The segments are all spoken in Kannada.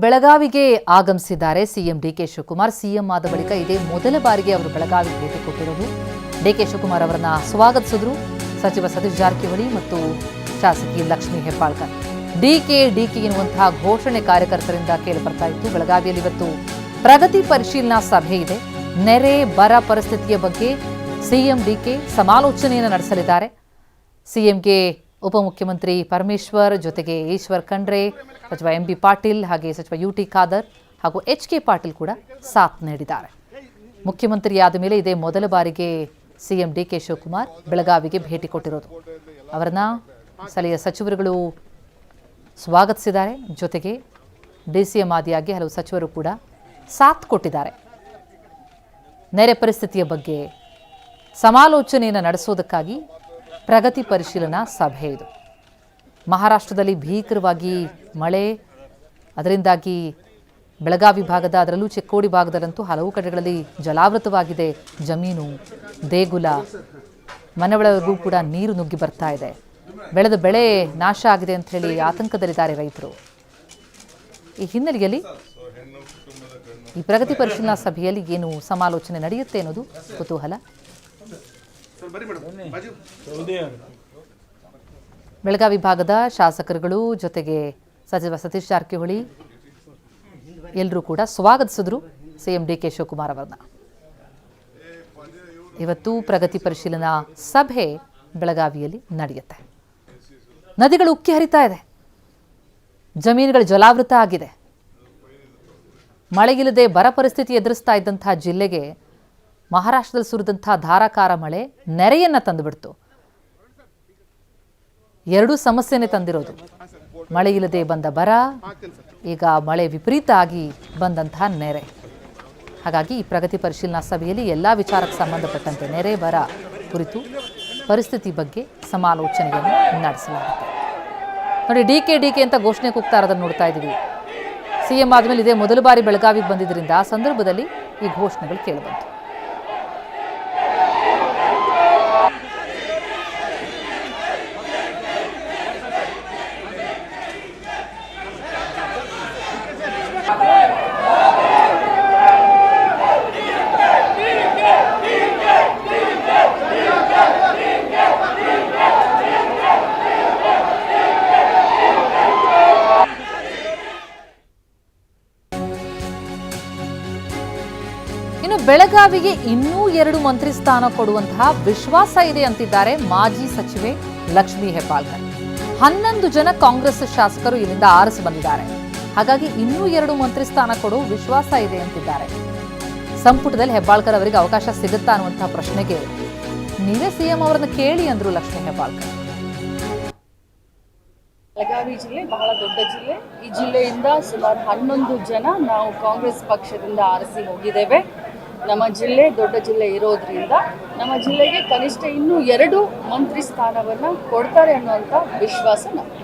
ಬೆಳಗಾವಿಗೆ ಆಗಮಿಸಿದ್ದಾರೆ ಸಿಎಂ ಡಿಕೆ ಶಿವಕುಮಾರ್. ಸಿಎಂ ಆದ ಬಳಿಕ ಇದೇ ಮೊದಲ ಬಾರಿಗೆ ಅವರು ಬೆಳಗಾವಿಗೆ ಭೇಟಿ ಕೊಟ್ಟಿರೋದು. ಡಿಕೆ ಶಿವಕುಮಾರ್ ಅವರನ್ನ ಸ್ವಾಗತಿಸಿದ್ರು ಸಚಿವ ಸತೀಶ್ ಜಾರಕಿಹೊಳಿ ಮತ್ತು ಶಾಸಕಿ ಲಕ್ಷ್ಮೀ ಹೆಬ್ಬಾಳ್ಕರ್. ಡಿಕೆ ಎನ್ನುವಂತಹ ಘೋಷಣೆ ಕಾರ್ಯಕರ್ತರಿಂದ ಕೇಳಿ ಬರ್ತಾ ಇತ್ತು. ಬೆಳಗಾವಿಯಲ್ಲಿ ಇವತ್ತು ಪ್ರಗತಿ ಪರಿಶೀಲನಾ ಸಭೆ ಇದೆ. ನೆರೆ ಬರ ಪರಿಸ್ಥಿತಿಯ ಬಗ್ಗೆ ಸಿಎಂ ಡಿಕೆ ಸಮಾಲೋಚನೆಯನ್ನು ನಡೆಸಲಿದ್ದಾರೆ. ಸಿಎಂಗೆ ಉಪಮುಖ್ಯಮಂತ್ರಿ ಪರಮೇಶ್ವರ್ ಜೊತೆಗೆ ಈಶ್ವರ್ ಖಂಡ್ರೆ, ಸಚಿವ ಎಂಬಿ ಪಾಟೀಲ್ ಹಾಗೆ ಸಚಿವ ಯುಟಿ ಖಾದರ್ ಹಾಗೂ ಎಚ್ಕೆ ಪಾಟೀಲ್ ಕೂಡ ಸಾಥ್ ನೀಡಿದ್ದಾರೆ. ಮುಖ್ಯಮಂತ್ರಿಯಾದ ಮೇಲೆ ಇದೇ ಮೊದಲ ಬಾರಿಗೆ ಸಿಎಂ ಡಿಕೆ ಶಿವಕುಮಾರ್ ಬೆಳಗಾವಿಗೆ ಭೇಟಿ ಕೊಟ್ಟಿರೋದು. ಅವರನ್ನ ಸ್ಥಳೀಯ ಸಚಿವರುಗಳು ಸ್ವಾಗತಿಸಿದ್ದಾರೆ. ಜೊತೆಗೆ ಡಿಸಿಎಂ ಆದಿಯಾಗಿ ಹಲವು ಸಚಿವರು ಕೂಡ ಸಾಥ್ ಕೊಟ್ಟಿದ್ದಾರೆ. ನೆರೆ ಪರಿಸ್ಥಿತಿಯ ಬಗ್ಗೆ ಸಮಾಲೋಚನೆಯನ್ನು ನಡೆಸೋದಕ್ಕಾಗಿ ಪ್ರಗತಿ ಪರಿಶೀಲನಾ ಸಭೆ ಇದು. ಮಹಾರಾಷ್ಟ್ರದಲ್ಲಿ ಭೀಕರವಾಗಿ ಮಳೆ, ಅದರಿಂದಾಗಿ ಬೆಳಗಾವಿ ಭಾಗದ ಅದರಲ್ಲೂ ಚಿಕ್ಕೋಡಿ ಭಾಗದಲ್ಲಂತೂ ಹಲವು ಕಡೆಗಳಲ್ಲಿ ಜಲಾವೃತವಾಗಿದೆ. ಜಮೀನು, ದೇಗುಲ, ಮನೆಯೊಳಗೂ ಕೂಡ ನೀರು ನುಗ್ಗಿ ಬರ್ತಾ ಇದೆ. ಬೆಳೆದ ಬೆಳೆ ನಾಶ ಆಗಿದೆ ಅಂತ ಹೇಳಿ ಆತಂಕದಲ್ಲಿದ್ದಾರೆ ರೈತರು. ಈ ಹಿನ್ನೆಲೆಯಲ್ಲಿ ಈ ಪ್ರಗತಿ ಪರಿಶೀಲನಾ ಸಭೆಯಲ್ಲಿ ಏನು ಸಮಾಲೋಚನೆ ನಡೆಯುತ್ತೆ ಅನ್ನೋದು ಕುತೂಹಲ. ಬೆಳಗಾವಿ ಭಾಗದ ಶಾಸಕರುಗಳು ಜೊತೆಗೆ ಸಚಿವ ಸತೀಶ್ ಜಾರಕಿಹೊಳಿ ಎಲ್ಲರೂ ಕೂಡ ಸ್ವಾಗತಿಸಿದ್ರು ಸಿಎಂ ಡಿಕೆ ಶಿವಕುಮಾರ್ ಅವರನ್ನ. ಇವತ್ತು ಪ್ರಗತಿ ಪರಿಶೀಲನಾ ಸಭೆ ಬೆಳಗಾವಿಯಲ್ಲಿ ನಡೆಯುತ್ತೆ. ನದಿಗಳು ಉಕ್ಕಿ ಹರಿತಾ ಇದೆ, ಜಮೀನುಗಳು ಜಲಾವೃತ ಆಗಿದೆ. ಮಳೆಗಿಲ್ಲದೆ ಬರ ಪರಿಸ್ಥಿತಿ ಎದುರಿಸ್ತಾ ಇದ್ದಂತಹ ಜಿಲ್ಲೆಗೆ ಮಹಾರಾಷ್ಟ್ರದಲ್ಲಿ ಸುರಿದಂತಹ ಧಾರಾಕಾರ ಮಳೆ ನೆರೆಯನ್ನ ತಂದುಬಿಡ್ತು. ಎರಡೂ ಸಮಸ್ಯೆನೇ ತಂದಿರೋದು. ಮಳೆ ಇಲ್ಲದೆ ಬಂದ ಬರ, ಈಗ ಮಳೆ ವಿಪರೀತ ಆಗಿ ಬಂದಂತಹ ನೆರೆ. ಹಾಗಾಗಿ ಈ ಪ್ರಗತಿ ಪರಿಶೀಲನಾ ಸಭೆಯಲ್ಲಿ ಎಲ್ಲ ವಿಚಾರಕ್ಕೆ ಸಂಬಂಧಪಟ್ಟಂತೆ ನೆರೆ ಬರ ಕುರಿತು ಪರಿಸ್ಥಿತಿ ಬಗ್ಗೆ ಸಮಾಲೋಚನೆಯನ್ನು ನಡೆಸಲಾಗುತ್ತೆ. ನೋಡಿ, ಡಿಕೆ ಅಂತ ಘೋಷಣೆ ಕೂಗ್ತಾ ಇರೋದನ್ನು ನೋಡ್ತಾ ಇದ್ದೀವಿ. ಸಿಎಂ ಆದಮೇಲೆ ಇದೇ ಮೊದಲ ಬಾರಿ ಬೆಳಗಾವಿಗೆ ಬಂದಿದ್ದರಿಂದ ಆ ಸಂದರ್ಭದಲ್ಲಿ ಈ ಘೋಷಣೆಗಳು ಕೇಳಿಬಂತು. ಇನ್ನು ಬೆಳಗಾವಿಗೆ ಇನ್ನೂ 2 ಮಂತ್ರಿ ಸ್ಥಾನ ಕೊಡುವಂತಹ ವಿಶ್ವಾಸ ಇದೆ ಅಂತಿದ್ದಾರೆ ಮಾಜಿ ಸಚಿವೆ ಲಕ್ಷ್ಮೀ ಹೆಬ್ಬಾಳ್ಕರ್. 11 ಜನ ಕಾಂಗ್ರೆಸ್ ಶಾಸಕರು ಇಲ್ಲಿಂದ ಆರಿಸಿ ಬಂದಿದ್ದಾರೆ. ಹಾಗಾಗಿ ಇನ್ನೂ 2 ಮಂತ್ರಿ ಸ್ಥಾನ ಕೊಡುವ ವಿಶ್ವಾಸ ಇದೆ ಅಂತಿದ್ದಾರೆ. ಸಂಪುಟದಲ್ಲಿ ಹೆಬ್ಬಾಳ್ಕರ್ ಅವರಿಗೆ ಅವಕಾಶ ಸಿಗುತ್ತಾ ಅನ್ನುವಂತಹ ಪ್ರಶ್ನೆಗೆ ನೀವೇ ಸಿಎಂ ಅವರನ್ನು ಕೇಳಿ ಅಂದ್ರು ಲಕ್ಷ್ಮೀ ಹೆಬ್ಬಾಳ್ಕರ್. ಬೆಳಗಾವಿ ಜಿಲ್ಲೆ ಬಹಳ ದೊಡ್ಡ ಜಿಲ್ಲೆ. ಈ ಜಿಲ್ಲೆಯಿಂದ ಸುಮಾರು 11 ಜನ ನಾವು ಕಾಂಗ್ರೆಸ್ ಪಕ್ಷದಿಂದ ಆರಿಸಿ ಹೋಗಿದ್ದೇವೆ. ನಮ್ಮ ಜಿಲ್ಲೆ ದೊಡ್ಡ ಜಿಲ್ಲೆ ಇರೋದ್ರಿಂದ ನಮ್ಮ ಜಿಲ್ಲೆಗೆ ಕನಿಷ್ಠ ಇನ್ನೂ 2 ಮಂತ್ರಿ ಸ್ಥಾನವನ್ನ ಕೊಡ್ತಾರೆ ಅನ್ನುವಂಥ ವಿಶ್ವಾಸ ನಮಗೆ.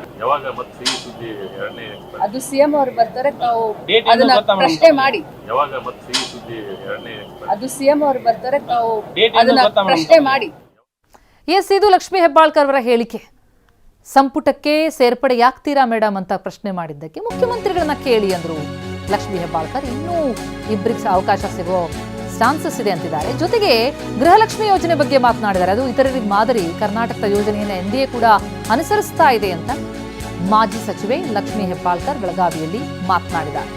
ಅದು ಸಿಎಂ ಅವರು ಬರ್ತಾರೆ, ತಾವು ಅದನ್ನ ಪ್ರಶ್ನೆ ಮಾಡಿ. ಅದು ಸಿಎಂ ಅವರು ಬರ್ತಾರೆ, ತಾವು ಅದನ್ನ ಪ್ರಶ್ನೆ ಮಾಡಿ. ಎಸ್, ಇದು ಲಕ್ಷ್ಮೀ ಹೆಬ್ಬಾಳ್ಕರ್ ಅವರ ಹೇಳಿಕೆ. ಸಂಪುಟಕ್ಕೆ ಸೇರ್ಪಡೆಯಾಗ್ತೀರಾ ಮೇಡಮ್ ಅಂತ ಪ್ರಶ್ನೆ ಮಾಡಿದ್ದಕ್ಕೆ ಮುಖ್ಯಮಂತ್ರಿಗಳನ್ನ ಕೇಳಿ ಅಂದ್ರು ಲಕ್ಷ್ಮೀ ಹೆಬ್ಬಾಳ್ಕರ್. ಇನ್ನೂ ಇಬ್ಬರಿಗೆ ಅವಕಾಶ ಸಿಗೋ ಚಾನ್ಸಸ್ ಇದೆ ಅಂತಿದ್ದಾರೆ. ಜೊತೆಗೆ ಗೃಹಲಕ್ಷ್ಮಿ ಯೋಜನೆ ಬಗ್ಗೆ ಮಾತನಾಡಿದ್ದಾರೆ. ಅದು ಇತರರಿಗೆ ಮಾದರಿ ಕರ್ನಾಟಕದ ಯೋಜನೆಯನ್ನು ಎನ್ಡಿಎ ಕೂಡ ಅನುಸರಿಸ್ತಾ ಇದೆ ಅಂತ ಮಾಜಿ ಸಚಿವೆ ಲಕ್ಷ್ಮೀ ಹೆಬ್ಬಾಳ್ಕರ್ ಬೆಳಗಾವಿಯಲ್ಲಿ ಮಾತನಾಡಿದ್ದಾರೆ.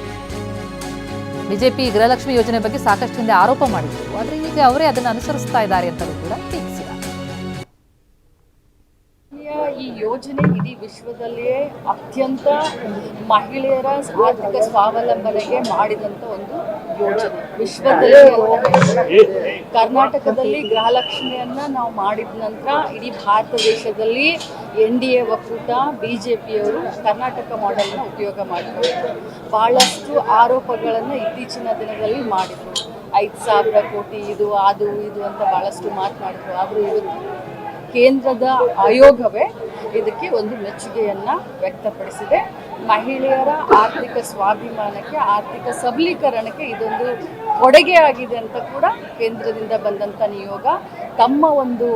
ಬಿಜೆಪಿ ಗೃಹಲಕ್ಷ್ಮಿ ಯೋಜನೆ ಬಗ್ಗೆ ಸಾಕಷ್ಟು ಹಿಂದೆ ಆರೋಪ ಮಾಡಿದ್ರು, ಆದರೆ ಈಗ ಅವರೇ ಅದನ್ನು ಅನುಸರಿಸ್ತಾ ಇದ್ದಾರೆ ಅಂತಲೂ ಕೂಡ ಟೀಕಿಸಿದ್ದಾರೆ. ಈ ಯೋಜನೆ ಇಡೀ ವಿಶ್ವದಲ್ಲಿಯೇ ಅತ್ಯಂತ ಮಹಿಳೆಯರ ಆರ್ಥಿಕ ಸ್ವಾವಲಂಬನೆಗೆ ಮಾಡಿದಂಥ ಒಂದು ಯೋಜನೆ. ವಿಶ್ವದಲ್ಲಿ ಕರ್ನಾಟಕದಲ್ಲಿ ಗೃಹಲಕ್ಷ್ಮಿಯನ್ನ ನಾವು ಮಾಡಿದ ನಂತರ ಇಡೀ ಭಾರತ ದೇಶದಲ್ಲಿ ಎನ್ಡಿಎ ಒಕ್ಕೂಟ ಬಿಜೆಪಿಯವರು ಕರ್ನಾಟಕ ಮಾಡೆಲ್ನ ಉಪಯೋಗ ಮಾಡಿದ್ರು. ಬಹಳಷ್ಟು ಆರೋಪಗಳನ್ನು ಇತ್ತೀಚಿನ ದಿನದಲ್ಲಿ ಮಾಡಿದ್ರು. 5,000 ಕೋಟಿ ಇದು ಅದು ಇದು ಅಂತ ಬಹಳಷ್ಟು ಮಾತನಾಡಿದ್ರು. ಆದರೂ ಇವತ್ತು ಕೇಂದ್ರದ ಆಯೋಗವೇ ಇದಕ್ಕೆ ಒಂದು ಮೆಚ್ಚುಗೆಯನ್ನು ವ್ಯಕ್ತಪಡಿಸಿದೆ. ಮಹಿಳೆಯರ ಆರ್ಥಿಕ ಸ್ವಾಭಿಮಾನಕ್ಕೆ, ಆರ್ಥಿಕ ಸಬಲೀಕರಣಕ್ಕೆ ಇದೊಂದು ಕೊಡುಗೆ ಆಗಿದೆ ಅಂತ ಕೂಡ ಕೇಂದ್ರದಿಂದ ಬಂದಂಥ ನಿಯೋಗ ತಮ್ಮ ಒಂದು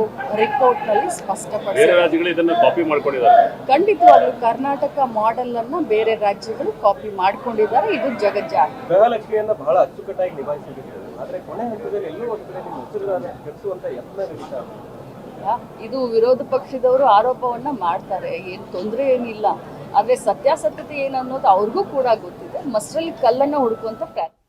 ರಿಪೋರ್ಟ್ನಲ್ಲಿ ಬೇರೆ ಸ್ಪಷ್ಟಪಡಿಸಿದ್ದಾರೆ. ರಾಜ್ಯಗಳು ಇದನ್ನ ಕಾಪಿ ಮಾಡ್ಕೊಂಡಿದ್ದಾರೆ. ಖಂಡಿತವಾಗ್ಲೂ ಕರ್ನಾಟಕ ಮಾಡೆಲ್ ಅನ್ನ ಬೇರೆ ರಾಜ್ಯಗಳು ಕಾಪಿ ಮಾಡ್ಕೊಂಡಿದ್ದಾರೆ. ಇದು ಜಗಜ್ಜಾಹೀರ. ಗೃಹಲಕ್ಷ್ಮಿಯನ್ನ ಬಹಳ ಅಚ್ಚುಕಟ್ಟಾಗಿ ನಿಭಾಯಿಸಿದ್ದಾರೆ. ಆದ್ರೆ ಕೊನೆ ಹಂತದಲ್ಲಿ ಎಲ್ಲೋ ಒಂದು ಕಡೆ ನಿಮ್ಮ ಹೆಸರುಗಳನ್ನು ಕೆಡಿಸುವಂತ ಯತ್ನ ನಡೀತಾ ಇದೆ. ಇದು ವಿರೋಧ ಪಕ್ಷದವರು ಆರೋಪವನ್ನ ಮಾಡ್ತಾರೆ, ಏನು ತೊಂದರೆ ಏನಿಲ್ಲ. ಆದ್ರೆ ಸತ್ಯಾಸತ್ಯತೆ ಏನನ್ನೋದು ಅವ್ರಿಗೂ ಕೂಡ ಗೊತ್ತಿದೆ. ಮಸ್ರಲ್ಲಿ ಕಲ್ಲನ್ನ ಹುಡುಕುವಂತ ಪ್ರಯತ್ನ